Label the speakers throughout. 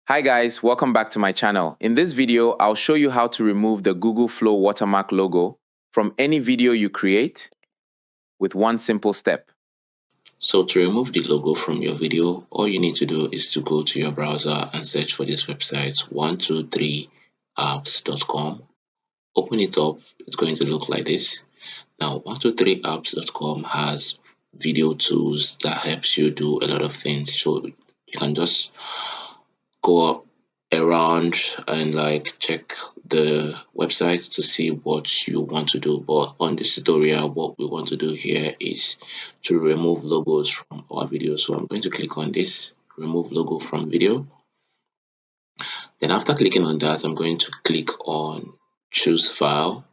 Speaker 1: Hi guys, welcome back to my channel. In this video, I'll show you how to remove the Googleflow watermark logo from any video you create with one simple step.
Speaker 2: So to remove the logo from your video, all you need to do is to go to your browser and search for this website 123apps.com. Open it up, it's going to look like this. Now 123apps.com has video tools that helps you do a lot of things. So you can just go around and check the website to see what you want to do. But on this tutorial, what we want to do here is to remove logos from our video. So I'm going to click on this remove logo from video. Then after clicking on that, I'm going to click on choose file.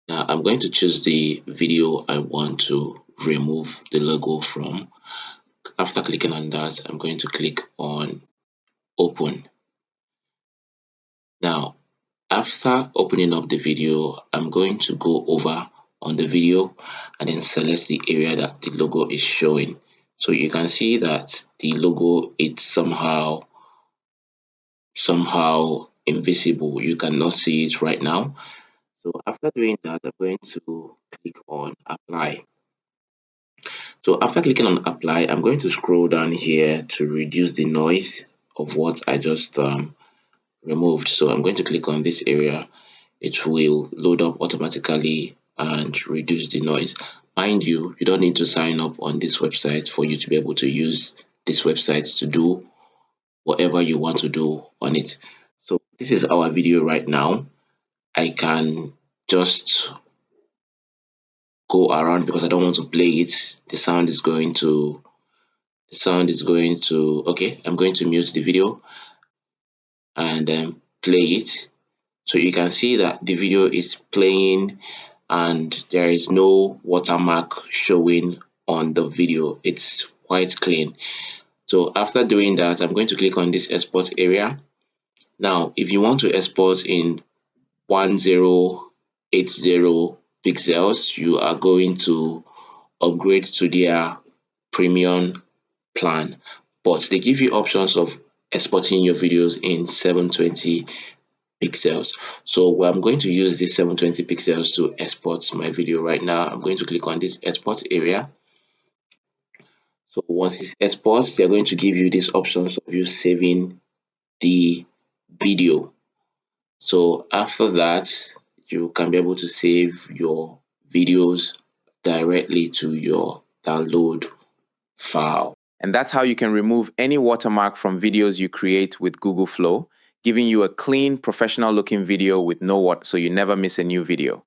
Speaker 2: Now I'm going to choose the video I want to remove the logo from. After clicking on that, I'm going to click on open. Now after opening up the video, I'm going to go over on the video and then select the area that the logo is showing. So you can see that the logo is somehow invisible. You cannot see it right now. So after doing that, I'm going to click on apply. So after clicking on apply, I'm going to scroll down here to reduce the noise of what I just removed. So I'm going to click on this area. It will load up automatically and reduce the noise. Mind you, you don't need to sign up on this website for you to be able to use this website to do whatever you want to do on it. So this is our video right now. I can just go around because I don't want to play it. The sound is going to okay, I'm going to mute the video and then play it. So you can see that the video is playing and there is no watermark showing on the video. It's quite clean. So after doing that, I'm going to click on this export area. Now, if you want to export in 1080 pixels, you are going to upgrade to their premium plan, but they give you options of exporting your videos in 720 pixels. So I'm going to use this 720 pixels to export my video right now. I'm going to click on this export area. So once it exports, they're going to give you these options of you saving the video. So after that, you can be able to save your videos directly to your download file.
Speaker 1: And that's how you can remove any watermark from videos you create with Googleflow, giving you a clean, professional looking video with no so you never miss a new video.